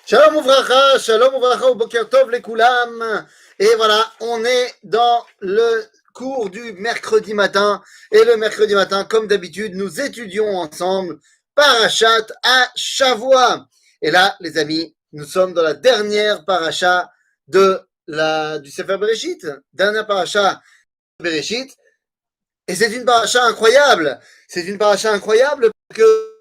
Shalom Ouvracha, Boker Tov les Koulam. Et voilà, on est dans le cours du mercredi matin. Et le mercredi matin, comme d'habitude, nous étudions ensemble Parashat à Shavua. Et là, les amis, nous sommes dans la dernière paracha du Sefer Bereshit. Dernière paracha de Bereshit. Et c'est une paracha incroyable. C'est une paracha incroyable parce que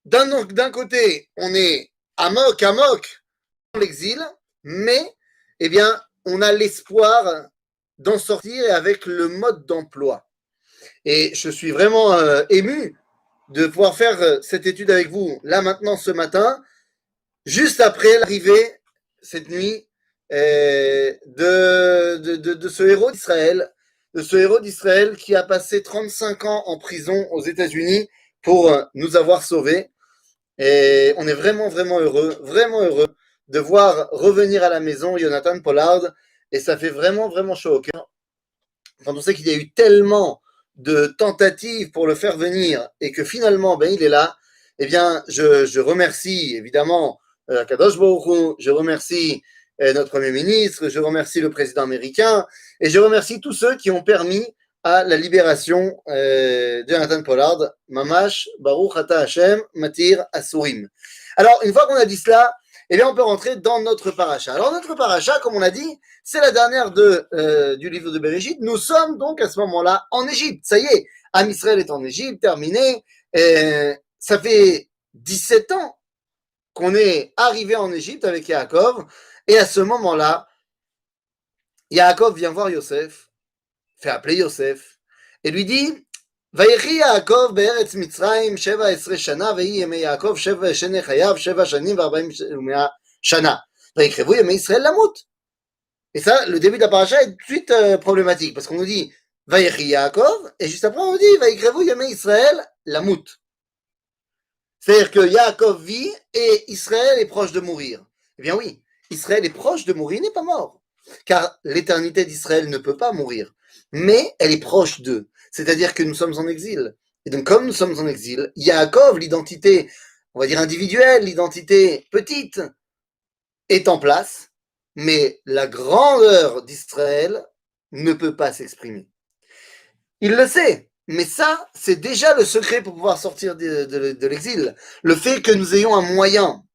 d'un côté, on est amok dans l'exil, mais eh bien, on a l'espoir d'en sortir avec le mode d'emploi. Et je suis vraiment ému de pouvoir faire cette étude avec vous, là maintenant, ce matin, juste après l'arrivée, cette nuit, de ce héros d'Israël qui a passé 35 ans en prison aux États-Unis pour nous avoir sauvés. Et on est vraiment heureux de voir revenir à la maison Jonathan Pollard. Et ça fait vraiment chaud au cœur. Quand on sait qu'il y a eu tellement de tentatives pour le faire venir et que finalement, il est là, eh bien, je remercie évidemment Kadosh Baruch Hu, je remercie notre Premier ministre, je remercie le président américain et je remercie tous ceux qui ont permis à la libération de Jonathan Pollard. Mamash, Baruch Ata Hashem, Matir Asurim. Alors, une fois qu'on a dit cela, eh bien, on peut rentrer dans notre paracha. Alors, notre paracha, comme on a dit, c'est la dernière du livre de Bereshit. Nous sommes donc à ce moment-là en Égypte. Ça y est, Am Israël est en Égypte, terminé. Ça fait 17 ans qu'on est arrivé en Égypte avec Yaakov. Et à ce moment-là, Yaakov vient voir Yosef, fait appeler Yosef, et lui dit Vayechi Yaakov be'eretz Mitzrayim 17 shana, vehi yemei Yaakov 7 shene chayav, 7 shanim ו40 shana. ויקרבו ימי ישראל למות. Et ça, le début de la paracha est tout de suite problématique, parce qu'on nous dit Vayechi Yaakov, et juste après on nous dit Vayikrevu Yemei Israël Lamout. C'est-à-dire que Yaakov vit et Israël est proche de mourir. Eh bien oui, Israël est proche de mourir, il n'est pas mort. Car l'éternité d'Israël ne peut pas mourir. Mais elle est proche d'eux. C'est-à-dire que nous sommes en exil. Et donc comme nous sommes en exil, Yaakov, l'identité, on va dire individuelle, l'identité petite, est en place, mais la grandeur d'Israël ne peut pas s'exprimer. Il le sait, mais ça, c'est déjà le secret pour pouvoir sortir de l'exil. Le fait que nous ayons un moyen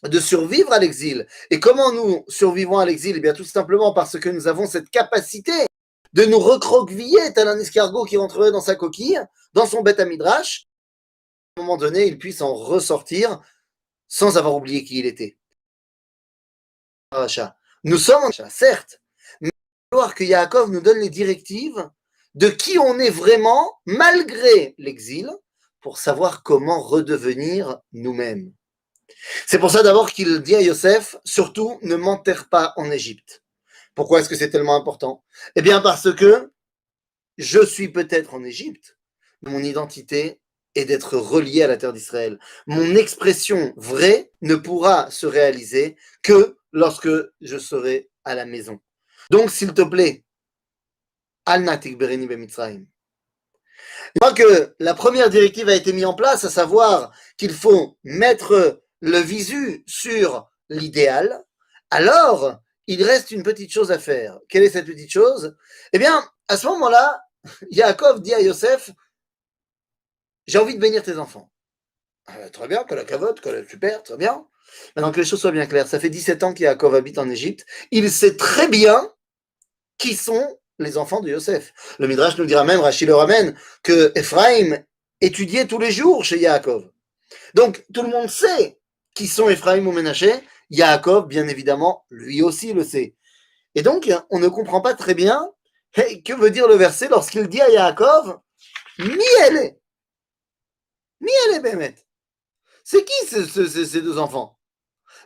de survivre à l'exil. Et comment nous survivons à l'exil? Eh bien, tout simplement parce que nous avons cette capacité de nous recroqueviller tel un escargot qui rentrerait dans sa coquille, dans son bête à midrash. À un moment donné, il puisse en ressortir sans avoir oublié qui il était. Nous sommes en paracha, certes, mais il va falloir que Yaakov nous donne les directives de qui on est vraiment malgré l'exil pour savoir comment redevenir nous-mêmes. C'est pour ça d'abord qu'il dit à Yosef, surtout ne m'enterre pas en Égypte. Pourquoi est-ce que c'est tellement important? Eh bien parce que je suis peut-être en Égypte, mais mon identité est d'être relié à la terre d'Israël. Mon expression vraie ne pourra se réaliser que lorsque je serai à la maison. Donc, s'il te plaît, Al Natik Bereni Bemitzrayim. Une fois que la première directive a été mise en place, à savoir qu'il faut mettre le visu sur l'idéal, alors il reste une petite chose à faire. Quelle est cette petite chose? Eh bien, à ce moment-là, Yaakov dit à Yosef, j'ai envie de bénir tes enfants. Très bien, que la cavote, super, très bien. Maintenant que les choses soient bien claires, ça fait 17 ans qu'Yaakov habite en Égypte. Il sait très bien qui sont les enfants de Yosef. Le Midrash nous dira même, Rashi le ramène, que Ephraim étudiait tous les jours chez Yaakov. Donc, tout le monde sait qui sont Ephraim ou Ménaché. Yaakov, bien évidemment, lui aussi le sait. Et donc, on ne comprend pas très bien que veut dire le verset lorsqu'il dit à Yaakov, Miele, Bémet. C'est qui ces deux enfants?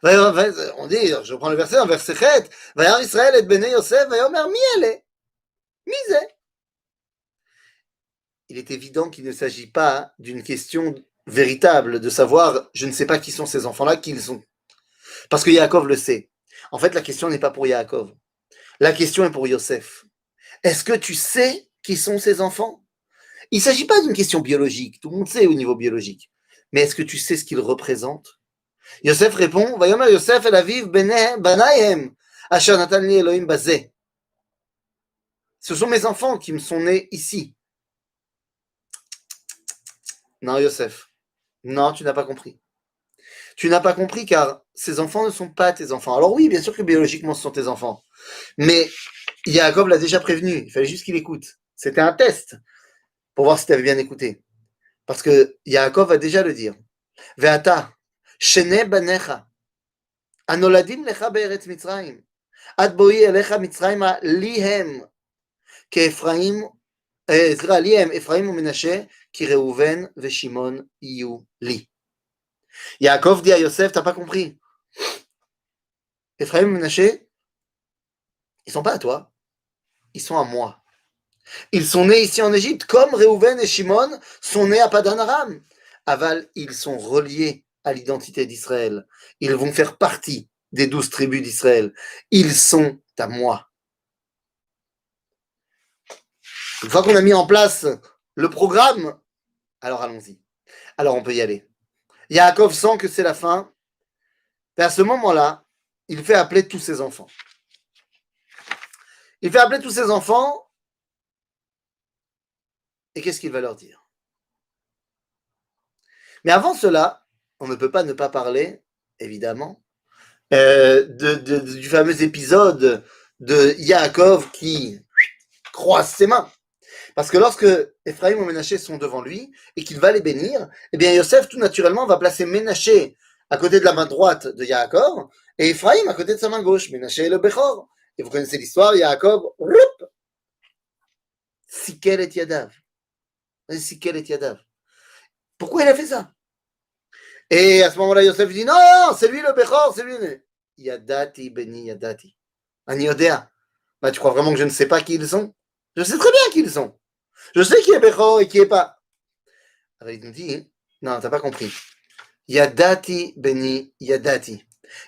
On dit, je reprends le verset, en verset 7, Vayar Israël et Bene Yosef, Vayomer Miele, Mise. Il est évident qu'il ne s'agit pas d'une question véritable de savoir, je ne sais pas qui sont ces enfants-là, qui ils sont. Parce que Yaakov le sait. En fait, la question n'est pas pour Yaakov. La question est pour Yosef. Est-ce que tu sais qui sont ces enfants? Il ne s'agit pas d'une question biologique. Tout le monde sait au niveau biologique. Mais est-ce que tu sais ce qu'ils représentent? Yosef répond, Vayomer Yosef el aviv banayhem, asher natan li Elohim bazeh. Ce sont mes enfants qui me sont nés ici. Non, Yosef. Non, tu n'as pas compris. Tu n'as pas compris car ces enfants ne sont pas tes enfants. Alors oui, bien sûr que biologiquement ce sont tes enfants. Mais Yaakov l'a déjà prévenu. Il fallait juste qu'il écoute. C'était un test pour voir si tu avais bien écouté. Parce que Yaakov va déjà le dire. Ve'ata, shene banecha, anoladim lecha be'eretz Mitzrayim, ad boi elecha Mitzrayima lihem, ke'Ephraim, lihem, Ephraim u'Menashe, ki Reuven ve'Shimon iyu li. Yaakov dit à Yosef, t'as pas compris. Ephraim et Menaché, ils sont pas à toi, ils sont à moi. Ils sont nés ici en Égypte, comme Reuven et Shimon sont nés à Padan Aram. Aval, ils sont reliés à l'identité d'Israël. Ils vont faire partie des 12 tribus d'Israël. Ils sont à moi. Une fois qu'on a mis en place le programme, alors allons-y. Alors on peut y aller. Yaakov sent que c'est la fin. Et à ce moment-là, il fait appeler tous ses enfants. Il fait appeler tous ses enfants. Et qu'est-ce qu'il va leur dire? Mais avant cela, on ne peut pas ne pas parler, évidemment, du fameux épisode de Yaakov qui croise ses mains. Parce que lorsque Ephraim et Ménaché sont devant lui et qu'il va les bénir, eh bien Yosef, tout naturellement, va placer Ménaché à côté de la main droite de Yaakov et Ephraim à côté de sa main gauche. Ménaché est le Bechor. Et vous connaissez l'histoire, Yaakov, Sikel et Yadav. Sikel et Yadav. Pourquoi il a fait ça? Et à ce moment-là, Yosef dit non, c'est lui le Bechor, c'est lui. Yadati, Beni, Yadati. Aniodea. Bah, tu crois vraiment que je ne sais pas qui ils sont? Je sais très bien qui ils sont. Je sais qui est Bechor et qui est pas. Alors il nous dit non, t'as pas compris. Yadati, Beni, Yadati.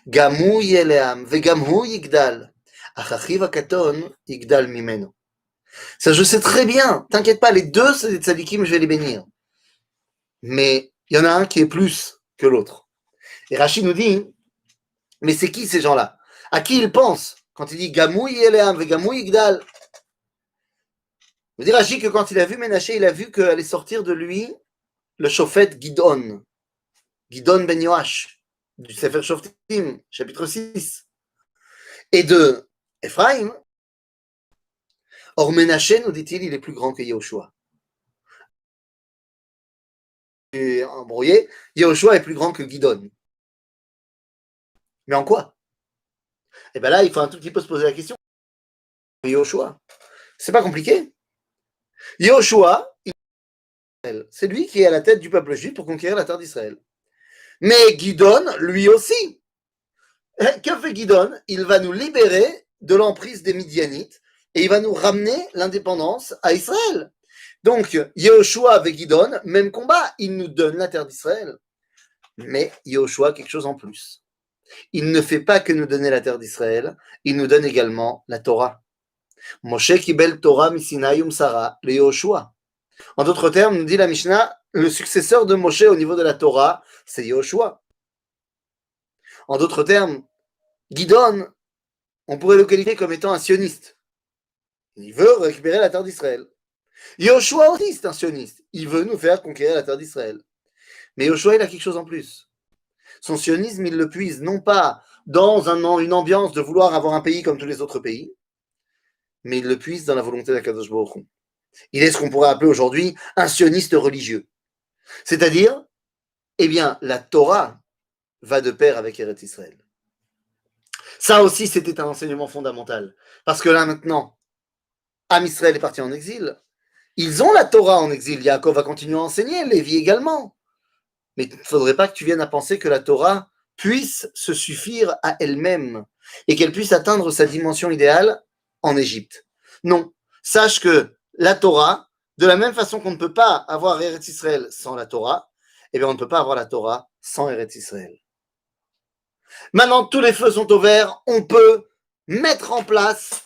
Gamu Yeleam, Vegamu Yigdal. Achachiv Akaton, Yigdal Mimeno. Ça, je sais très bien. T'inquiète pas, les deux, c'est des tzadikim, je vais les bénir. Mais il y en a un qui est plus que l'autre. Et Rachid nous dit, mais c'est qui ces gens-là? À qui il pense quand il dit Gamou Yeleam, Vegamou Yigdal? Il dit Rachid que quand il a vu Ménaché, il a vu qu'allait sortir de lui le Shofet Gidon, Gidon Ben Yoash, du Sefer Shoftim, chapitre 6. Et de Ephraim, or Ménaché, nous dit-il, il est plus grand que Yehoshua. Et embrouillé, Yehoshua est plus grand que Gidon. Mais en quoi? Et bien là, il faut un tout petit peu se poser la question. Yehoshua, c'est pas compliqué. Yehoshua, c'est lui qui est à la tête du peuple juif pour conquérir la terre d'Israël. Mais Gidon, lui aussi. Que fait Gidon? Il va nous libérer de l'emprise des Midianites et il va nous ramener l'indépendance à Israël. Donc, Yehoshua avec Gidon, même combat, il nous donne la terre d'Israël. Mais Yehoshua, quelque chose en plus. Il ne fait pas que nous donner la terre d'Israël, il nous donne également la Torah. Moshe kibel Torah misinaï umsara le Yehoshua. En d'autres termes, nous dit la Mishnah, le successeur de Moshe au niveau de la Torah, c'est Yehoshua. En d'autres termes, Gidon, on pourrait le qualifier comme étant un sioniste. Il veut récupérer la terre d'Israël. Yehoshua aussi, c'est un sioniste. Il veut nous faire conquérir la terre d'Israël. Mais Yehoshua, il a quelque chose en plus. Son sionisme, il le puise non pas dans une ambiance de vouloir avoir un pays comme tous les autres pays, mais il le puise dans la volonté d'Akadosh Baruch Hu. Il est ce qu'on pourrait appeler aujourd'hui un sioniste religieux. C'est-à-dire, eh bien, la Torah va de pair avec Eretz Israël. Ça aussi, c'était un enseignement fondamental. Parce que là, maintenant, Am Israël est parti en exil. Ils ont la Torah en exil. Yaakov va continuer à enseigner, Lévi également. Mais il ne faudrait pas que tu viennes à penser que la Torah puisse se suffire à elle-même et qu'elle puisse atteindre sa dimension idéale en Égypte. Non. Sache que la Torah, de la même façon qu'on ne peut pas avoir Eretz Israël sans la Torah, eh bien on ne peut pas avoir la Torah sans Eretz Israël. Maintenant, tous les feux sont au vert, on peut mettre en place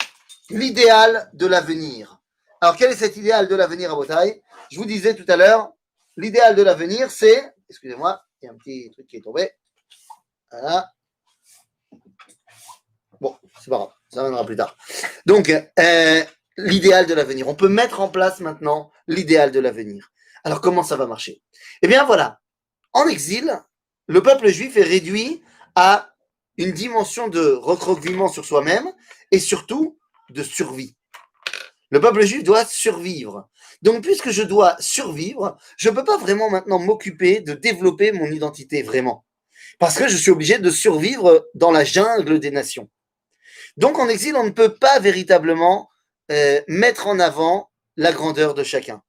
l'idéal de l'avenir. Alors, quel est cet idéal de l'avenir à Botaï? Je vous disais tout à l'heure, l'idéal de l'avenir, c'est... Excusez-moi, il y a un petit truc qui est tombé. Voilà. Bon, c'est pas grave, ça viendra plus tard. Donc, l'idéal de l'avenir. On peut mettre en place maintenant l'idéal de l'avenir. Alors, comment ça va marcher? Eh bien, voilà. En exil, le peuple juif est réduit à une dimension de recroquevillement sur soi-même et surtout de survie. Le peuple juif doit survivre. Donc, puisque je dois survivre, je ne peux pas vraiment maintenant m'occuper de développer mon identité vraiment. Parce que je suis obligé de survivre dans la jungle des nations. Donc, en exil, on ne peut pas véritablement mettre en avant la grandeur de chacun.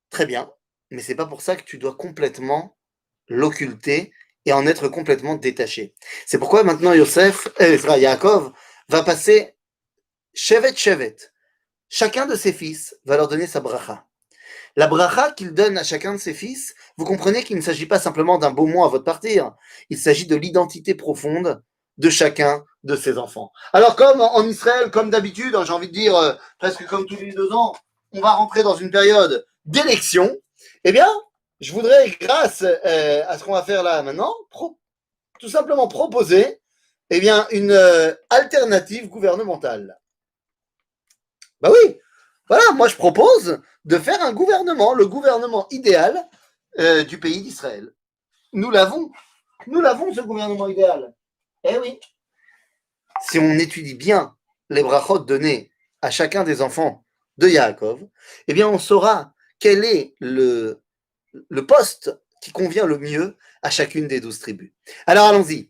Très bien, mais c'est pas pour ça que tu dois complètement l'occulter et en être complètement détaché. C'est pourquoi maintenant Yaakov va passer Shevet. Chacun de ses fils va leur donner sa bracha. La bracha qu'il donne à chacun de ses fils, vous comprenez qu'il ne s'agit pas simplement d'un beau mot à votre partir, il s'agit de l'identité profonde de chacun de ses enfants. Alors comme en Israël, comme d'habitude, j'ai envie de dire presque comme tous les 2 ans, on va rentrer dans une période d'élection, eh bien, je voudrais, grâce à ce qu'on va faire là maintenant, tout simplement proposer eh bien, une alternative gouvernementale. Bah oui, voilà, moi je propose de faire un gouvernement, le gouvernement idéal du pays d'Israël. Nous l'avons ce gouvernement idéal. Eh oui. Si on étudie bien les brachot donnés à chacun des enfants de Yaakov, eh bien on saura quel est le poste qui convient le mieux à chacune des 12 tribus. Alors allons-y.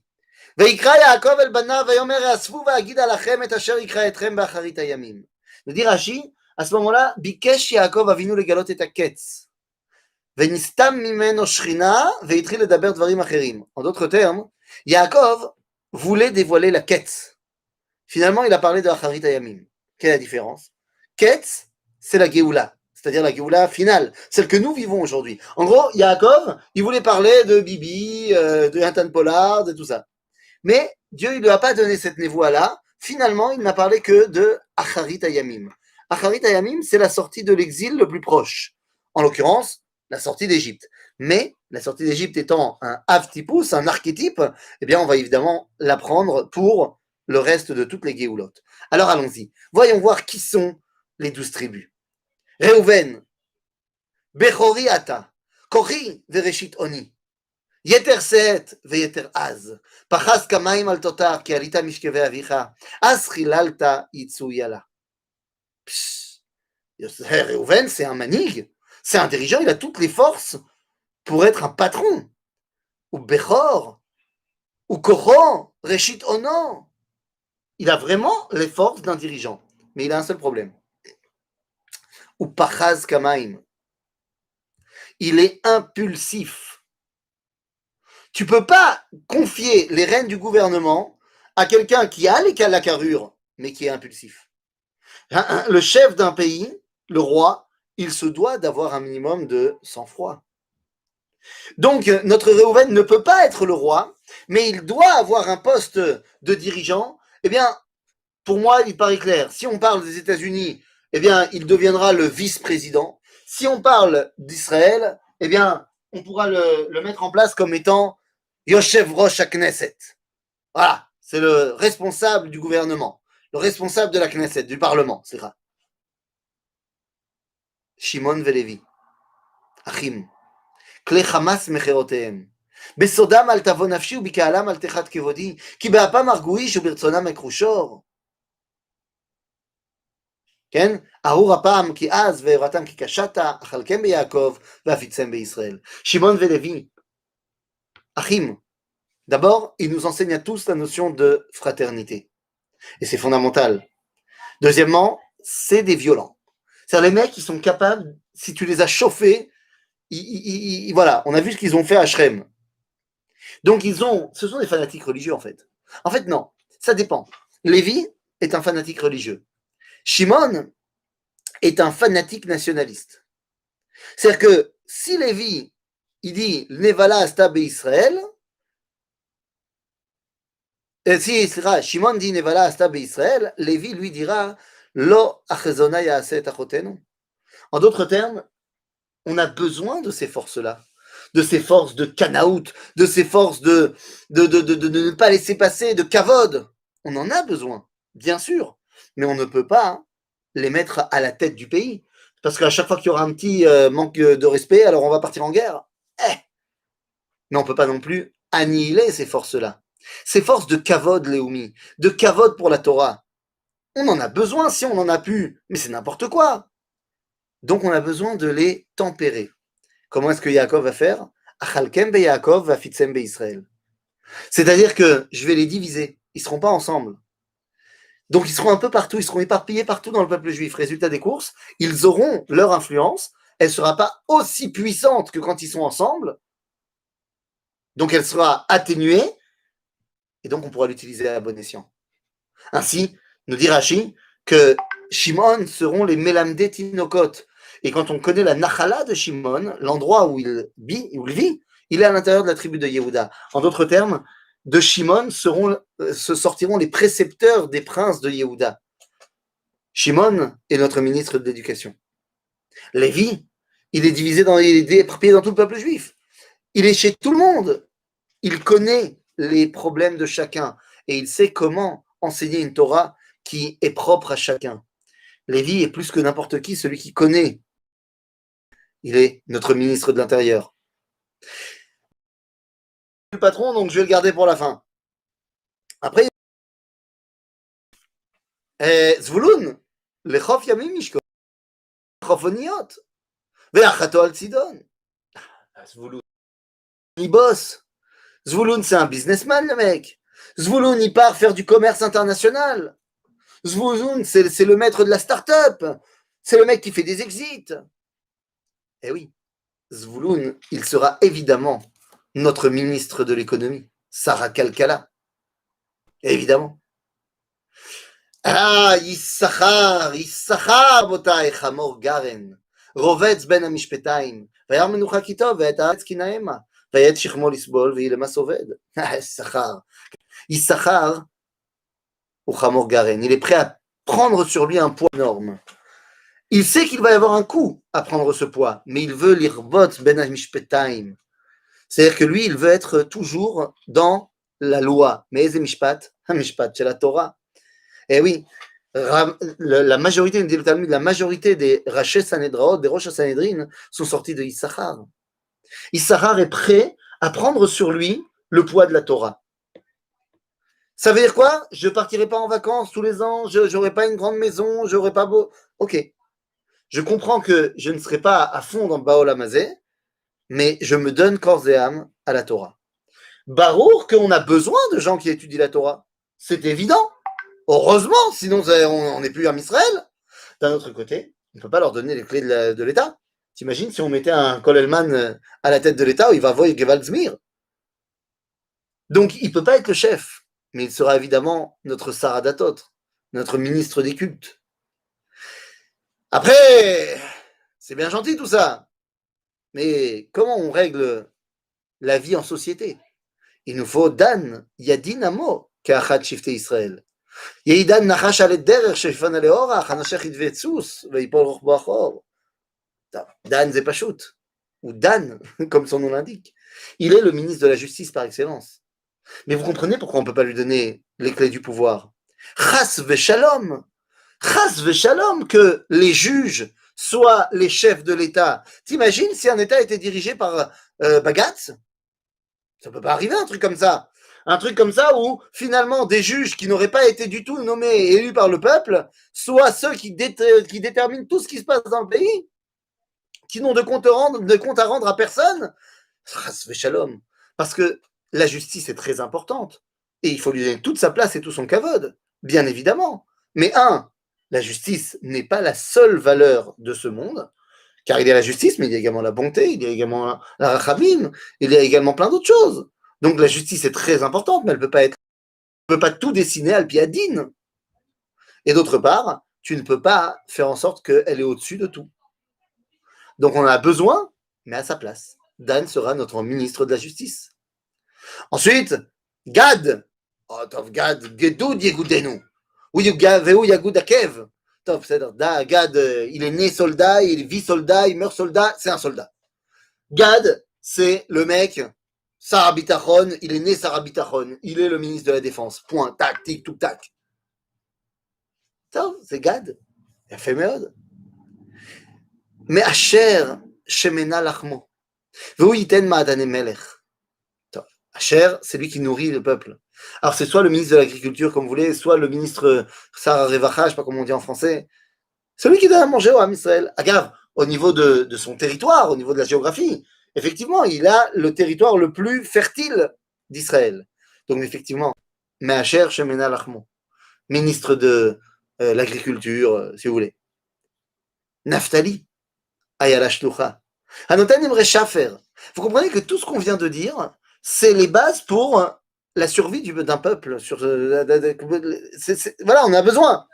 ויקרא יעקב אל בניו ויאמר האספו ואגידה לכם את אשר יקרא אתכם באחרית הימים. nous dit Rashi, à ce moment-là, ביקש יעקב אבינו לגלות את הקץ. ונסתם ממנו שכינה והתחיל לדבר דברים אחרים. En d'autres termes, Yaakov voulait dévoiler la Ketz. Finalement, il a parlé de Acharit Hayamim. Quelle est la différence? Ketz, c'est la Géoula, c'est-à-dire la Géoula finale, celle que nous vivons aujourd'hui. En gros, Yaakov, il voulait parler de Bibi, de Nathan Pollard, de tout ça. Mais Dieu, il ne lui a pas donné cette névoie-là. Finalement, il n'a parlé que de Acharit Hayamim. Acharit Hayamim, c'est la sortie de l'exil le plus proche. En l'occurrence, la sortie d'Égypte. Mais la sortie d'Égypte étant un avtipus, un archétype, eh bien, on va évidemment l'apprendre pour le reste de toutes les Géoulotes. Alors allons-y. Voyons voir qui sont les 12 tribus. Reuven, Bechori Ata, Kori Vereshit Oni. יתר שאת ויתר עז, פחז כמים על תותר, כי עלית משכבי אביך, אז חיללת יצוי לה. Reuven, c'est un manig, c'est un dirigeant, il a toutes les forces pour être un patron. Ou Bechor, ou Kocho, Reshit Ono. Il a vraiment les forces d'un dirigeant, mais il a un seul problème. Ou Pachaz Kamaim. Il est impulsif. Tu ne peux pas confier les rênes du gouvernement à quelqu'un qui a la carrure, mais qui est impulsif. Le chef d'un pays, le roi, il se doit d'avoir un minimum de sang-froid. Donc, notre Reuven ne peut pas être le roi, mais il doit avoir un poste de dirigeant. Eh bien, pour moi, il paraît clair. Si on parle des États-Unis, eh bien, il deviendra le vice-président. Si on parle d'Israël, eh bien, on pourra le mettre en place comme étant Yoshev Rosh HaKnesset. Voilà, c'est le responsable du gouvernement, le responsable de la Knesset, du Parlement, c'est ça. Shimon Velevi, Achim, כלי חמאס מחירותיהם. בסודם אל תבוא נפשי ובקהלם אל תחת כבודי, כי באפם ארגואיש וברצונם אכחושור. כן? ארור הפעם כי אז ועברתם כי קשתה, אכלכם ביעקב ואפיצם בישראל. שמעון ולוי, אחים. D'abord, il nous enseigne à tous la notion de fraternité. Et c'est fondamental. Deuxièmement, c'est des violents. C'est-à-dire les mecs qui sont capables, si tu les as chauffés, voilà, on a vu ce qu'ils ont fait à Shrem. Donc ce sont des fanatiques religieux en fait. En fait, non, ça dépend. Lévi est un fanatique religieux. Shimon est un fanatique nationaliste. C'est-à-dire que si Lévi, il dit Nevala Asta Israël, si Shimon dit Nevala Asta Israël, Lévi lui dira Lo Achezona Yaaset Achotenu. En d'autres termes, on a besoin de ces forces-là. de ces forces de Kanaout, de ces forces de ne pas laisser passer, de Kavod. On en a besoin, bien sûr, mais on ne peut pas les mettre à la tête du pays. Parce qu'à chaque fois qu'il y aura un petit manque de respect, alors on va partir en guerre. Mais on ne peut pas non plus annihiler ces forces-là. Ces forces de Kavod, Léoumi, de Kavod pour la Torah. On en a besoin si on en a pu, mais c'est n'importe quoi. Donc on a besoin de les tempérer. Comment est-ce que Yaakov va faire? Achalkem be Yaakov va fitzem be Israël. C'est-à-dire que je vais les diviser. Ils ne seront pas ensemble. Donc ils seront un peu partout, ils seront éparpillés partout dans le peuple juif. Résultat des courses, ils auront leur influence. Elle ne sera pas aussi puissante que quand ils sont ensemble. Donc elle sera atténuée. Et donc on pourra l'utiliser à bon escient. Ainsi, nous dit Rashi que Shimon seront les Melamdé Tinokot. Et quand on connaît la Nachala de Shimon, l'endroit où il vit, il est à l'intérieur de la tribu de Yehuda. En d'autres termes, de Shimon se sortiront les précepteurs des princes de Yehuda. Shimon est notre ministre de l'Éducation. Lévi, il est éparpillé dans tout le peuple juif. Il est chez tout le monde. Il connaît les problèmes de chacun et il sait comment enseigner une Torah qui est propre à chacun. Lévi est plus que n'importe qui celui qui connaît. Il est notre ministre de l'Intérieur. Le patron, donc je vais le garder pour la fin. Après, Zvouloun, Lechof Yamim Mishko, Chofoniot, Ve'achato al Tzidon. Zvouloun, il bosse. Zvouloun, c'est un businessman, le mec. Zvouloun, il part faire du commerce international. Zvouloun, c'est le maître de la start-up. C'est le mec qui fait des exits. Eh oui, Zvouloun, il sera évidemment notre ministre de l'économie, Sarah Kalkala. Évidemment. Ah, Yissachar, botai, Chamor Garen, Rovetz ben המשפטיים, וירא מנוחה כיתו, ואת הארץ כי נאמה, ואת שכמו לסבול, ויהי למס עובד. Yissachar ou Chamor Garen, il est prêt à prendre sur lui un poids énorme. Il sait qu'il va y avoir un coût à prendre ce poids, mais il veut l'irbot ben hamishpetaim. C'est-à-dire que lui, il veut être toujours dans la loi. Mais c'est mishpat, mishpat, c'est la Torah. Et oui, la majorité, dit le Talmud, la majorité des Raché Sanedraot, des Rosh Sanhedrin, sont sortis de Issachar. Issachar est prêt à prendre sur lui le poids de la Torah. Ça veut dire quoi? Je ne partirai pas en vacances tous les ans, je n'aurai pas une grande maison, je n'aurai pas beau. Ok. Je comprends que je ne serai pas à fond dans Baol Hamazé, mais je me donne corps et âme à la Torah. Barour qu'on a besoin de gens qui étudient la Torah. C'est évident. Heureusement, sinon on n'est plus en Israël. D'un autre côté, on ne peut pas leur donner les clés de l'État. T'imagines si on mettait un Kolelman à la tête de l'État, il va voir Gewalt Zmir. Donc il ne peut pas être le chef, mais il sera évidemment notre Saradatot, notre ministre des cultes. Après, c'est bien gentil tout ça, mais comment on règle la vie en société? Il nous faut Dan, Yadin Amo, Ka'achat Shifte Israël. Yehidan Nachash al Derech Shefan al Orach, Anashech Idvetsus, Veipol Rochbo Achor. Dan Zepashut, ou Dan, comme son nom l'indique. Il est le ministre de la Justice par excellence. Mais vous comprenez pourquoi on ne peut pas lui donner les clés du pouvoir? Chas v'shalom, que les juges soient les chefs de l'État. T'imagines si un État était dirigé par Bagatz? Ça ne peut pas arriver un truc comme ça. Un truc comme ça où finalement des juges qui n'auraient pas été du tout nommés et élus par le peuple soient ceux qui déterminent tout ce qui se passe dans le pays, qui n'ont de compte à rendre à personne. Chas v'shalom. Parce que la justice est très importante et il faut lui donner toute sa place et tout son kavod, bien évidemment. Mais la justice n'est pas la seule valeur de ce monde, car il y a la justice, mais il y a également la bonté, il y a également la rachamim, il y a également plein d'autres choses. Donc la justice est très importante, mais elle ne peut pas tout dessiner al piadine. Et d'autre part, tu ne peux pas faire en sorte qu'elle est au-dessus de tout. Donc on en a besoin, mais à sa place. Dan sera notre ministre de la justice. Ensuite, Gad. Oh, טוב, Gad, גדוד יגודנו. והוא יגוד עקב. טוב, בסדר, Gad, il est né soldat, il vit soldat, il meurt soldat, c'est un soldat. Gad, c'est le mec, Sarah Bitachon, il est né Sarah Bitachon, il est le ministre de la Défense. Point, tac, tic, tout, tac. C'est Gad, il a fait méode. Mais Asher, Shemena Lachmo. V'hu yiten ma'adane melech. Asher, c'est lui qui nourrit le peuple. Alors c'est soit le ministre de l'Agriculture, comme vous voulez, soit le ministre Sarah Revacha, je ne sais pas comment on dit en français. Celui qui donne à manger au Ham Israël. Agave, au niveau de son territoire, au niveau de la géographie, effectivement, il a le territoire le plus fertile d'Israël. Donc effectivement, Me'asher Shemena Lachmo, ministre de l'Agriculture, si vous voulez. Naphtali, Ayala Shlucha. Hanotan Imre Shafer. Vous comprenez que tout ce qu'on vient de dire, c'est les bases pour la survie d'un peuple. Voilà, on a besoin.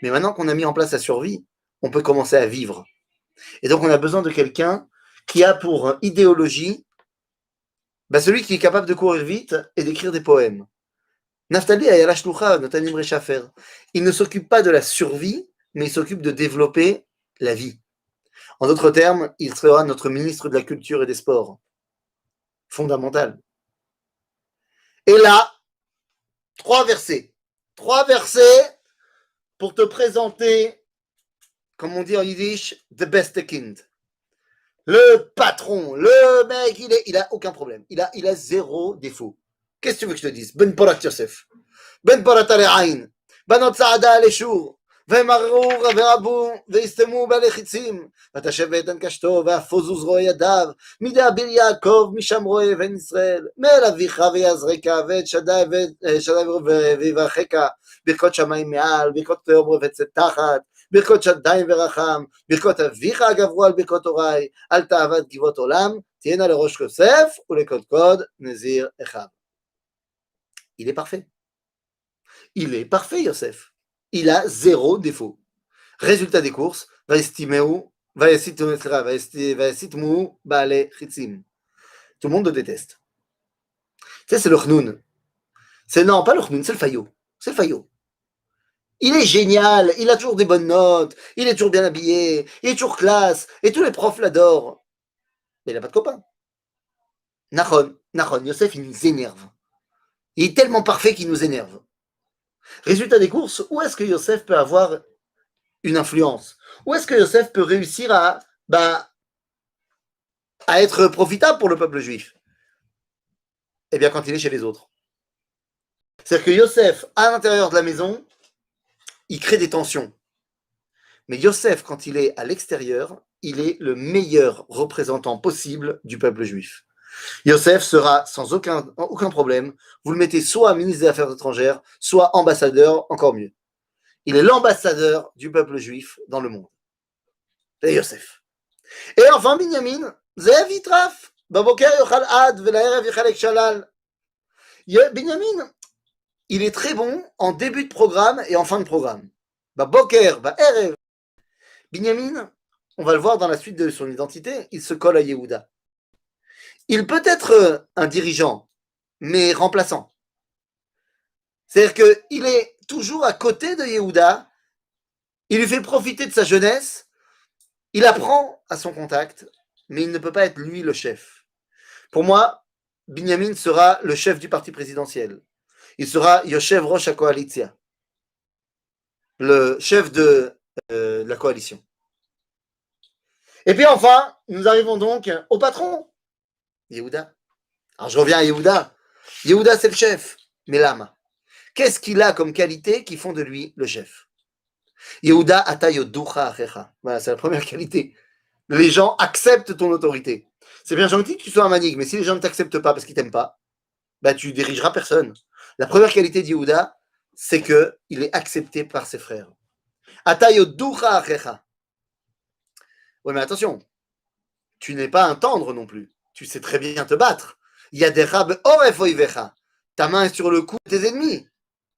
Mais maintenant qu'on a mis en place la survie, on peut commencer à vivre. Et donc, on a besoin de quelqu'un qui a pour idéologie celui qui est capable de courir vite et d'écrire des poèmes. Naphtali Ayala Shlucha, Natan Imre Shafer. Il ne s'occupe pas de la survie, mais il s'occupe de développer la vie. En d'autres termes, il sera notre ministre de la Culture et des Sports. Fondamental. Et là, 3 versets. 3 versets pour te présenter, comme on dit en yiddish, the best kind. Le patron, le mec, il a aucun problème. Il a zéro défaut. Qu'est-ce que tu veux que je te dise? Ben Porat Yosef. Ben Porat Ale'ain. Banot Saada Aleshur. ומררו ורבו והסתמו בלחיצים ותשב ואיתן קשתו ואפוזו זרוע ידיו מידי אביר יעקב משם רואה אבן ישראל מאל אביך ויעזרקה ואת שדי ויברכך ברכות שמיים מעל ברכות תהום רובצת תחת ברכות שדיים ורחם ברכות אביך הגברו על ברכות הוריי אל תאבד גבעות עולם תהיינה לראש יוסף ולקודקוד נזיר אחיו. Il est parfait. Il est parfait, Yosef. Il a zéro défaut. Résultat des courses, tout le monde le déteste. Tu sais, c'est le chnoun. Non, pas le chnoun, c'est le faillot. C'est le faillot. Il est génial, il a toujours des bonnes notes, il est toujours bien habillé, il est toujours classe, et tous les profs l'adorent. Mais il n'a pas de copain. Nahon, Yosef, il nous énerve. Il est tellement parfait qu'il nous énerve. Résultat des courses, où est-ce que Yosef peut avoir une influence? Où est-ce que Yosef peut réussir à être profitable pour le peuple juif? Eh bien, quand il est chez les autres. C'est-à-dire que Yosef, à l'intérieur de la maison, il crée des tensions. Mais Yosef, quand il est à l'extérieur, il est le meilleur représentant possible du peuple juif. Yosef sera sans aucun problème. Vous le mettez soit ministre des Affaires étrangères, soit ambassadeur, encore mieux. Il est l'ambassadeur du peuple juif dans le monde. C'est Yosef. Et enfin, Binyamin, Zev Yitraf. Baboker yochal ad, velaerev yichalek shalal. Binyamin, il est très bon en début de programme et en fin de programme. Baboker, baerev. Binyamin, on va le voir dans la suite de son identité, il se colle à Yehuda. Il peut être un dirigeant, mais remplaçant. C'est-à-dire qu'il est toujours à côté de Yehuda, il lui fait profiter de sa jeunesse, il apprend à son contact, mais il ne peut pas être lui le chef. Pour moi, Binyamin sera le chef du parti présidentiel. Il sera Yoshev Rosh HaKoalitzia, le chef de la coalition. Et puis enfin, nous arrivons donc au patron, Yehuda. Alors je reviens à Yehuda. Yehuda, c'est le chef, mais l'âme. Qu'est-ce qu'il a comme qualité qui font de lui le chef? Yehuda atayoducha achecha. Voilà, c'est la première qualité. Les gens acceptent ton autorité. C'est bien gentil que tu sois un manig, mais si les gens ne t'acceptent pas parce qu'ils t'aiment pas, tu dirigeras personne. La première qualité de Yehuda, c'est qu'il est accepté par ses frères. Atayoducha achecha. Oui, mais attention, tu n'es pas un tendre non plus. Tu sais très bien te battre. Il y a des rabes orefoivecha. Ta main est sur le cou de tes ennemis.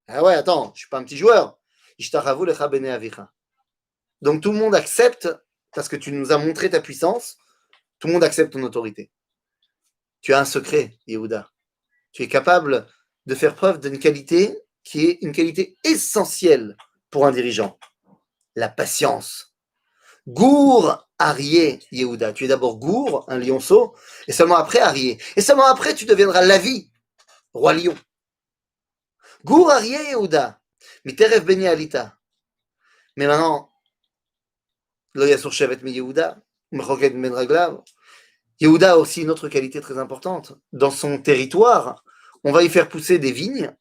Ah ouais, attends, je ne suis pas un petit joueur. Donc tout le monde accepte, parce que tu nous as montré ta puissance, tout le monde accepte ton autorité. Tu as un secret, Yehuda. Tu es capable de faire preuve d'une qualité qui est une qualité essentielle pour un dirigeant. La patience. Gour Arié Yehuda. Tu es d'abord Gour, un lionceau, et seulement après Arié. Et seulement après, tu deviendras Lavi, roi lion. Gour Arié Yehuda. Miterev Beni Alita. Mais maintenant, Lo Yasur Shevet mi Yehuda, Mechoket Ben Raglav. Yehuda a aussi une autre qualité très importante. Dans son territoire, on va y faire pousser des vignes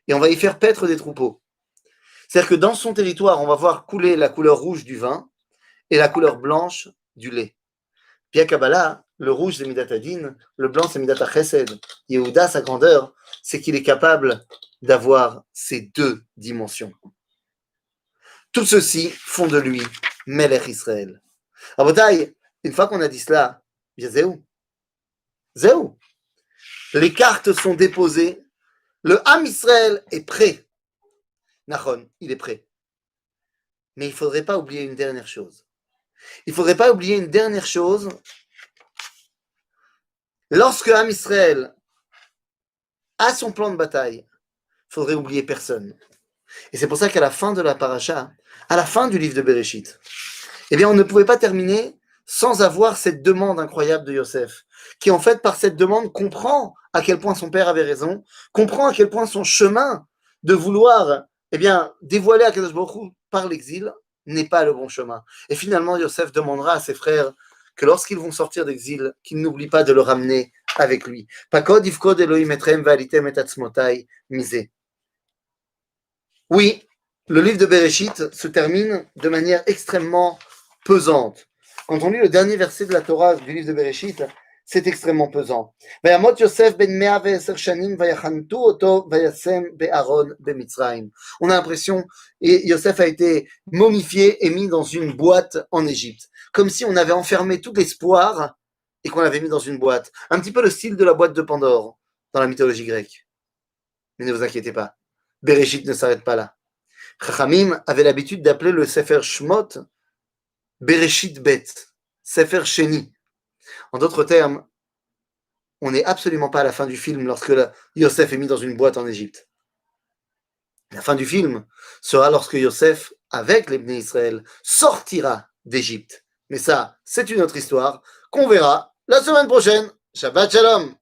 et on va y faire paître des troupeaux. C'est-à-dire que dans son territoire, on va voir couler la couleur rouge du vin et la couleur blanche du lait. Puis à Kabbalah, le rouge c'est Midat Adin, le blanc c'est Midat Chesed. Yehuda, sa grandeur, c'est qu'il est capable d'avoir ces deux dimensions. Tout ceci font de lui Melech Israël. Abotai, une fois qu'on a dit cela, bien Zéou. Les cartes sont déposées. Le Ham Israël est prêt. Nachon, il est prêt. Mais il ne faudrait pas oublier une dernière chose. Il ne faudrait pas oublier une dernière chose. Lorsque Ham Israël a son plan de bataille, il faudrait oublier personne. Et c'est pour ça qu'à la fin de la paracha, à la fin du livre de Bereshit, eh bien, on ne pouvait pas terminer sans avoir cette demande incroyable de Yosef, qui en fait, par cette demande, comprend à quel point son père avait raison, comprend à quel point son chemin de vouloir, eh bien, dévoiler Akadosh Baruch Hu par l'exil n'est pas le bon chemin. Et finalement, Yosef demandera à ses frères que lorsqu'ils vont sortir d'exil, qu'ils n'oublient pas de le ramener avec lui. Pakod ifkod Elohim etrem valitem et atzmotai misé. Oui, le livre de Bereshit se termine de manière extrêmement pesante. Quand on lit le dernier verset de la Torah du livre de Bereshit, c'est extrêmement pesant. Vayamot Yosef ben 110 shanim vayachantu oto vayasem be'aron be'mitzrayim. On a l'impression, et Yosef a été momifié et mis dans une boîte en Égypte, comme si on avait enfermé tout l'espoir et qu'on l'avait mis dans une boîte. Un petit peu le style de la boîte de Pandore dans la mythologie grecque. Mais ne vous inquiétez pas, Bereshit ne s'arrête pas là. Chachamim avait l'habitude d'appeler le Sefer Shmot Bereshit Bet, Sefer Sheni. En d'autres termes, on n'est absolument pas à la fin du film lorsque Yosef est mis dans une boîte en Égypte. La fin du film sera lorsque Yosef, avec les Bnei Israël, sortira d'Égypte. Mais ça, c'est une autre histoire qu'on verra la semaine prochaine. Shabbat Shalom!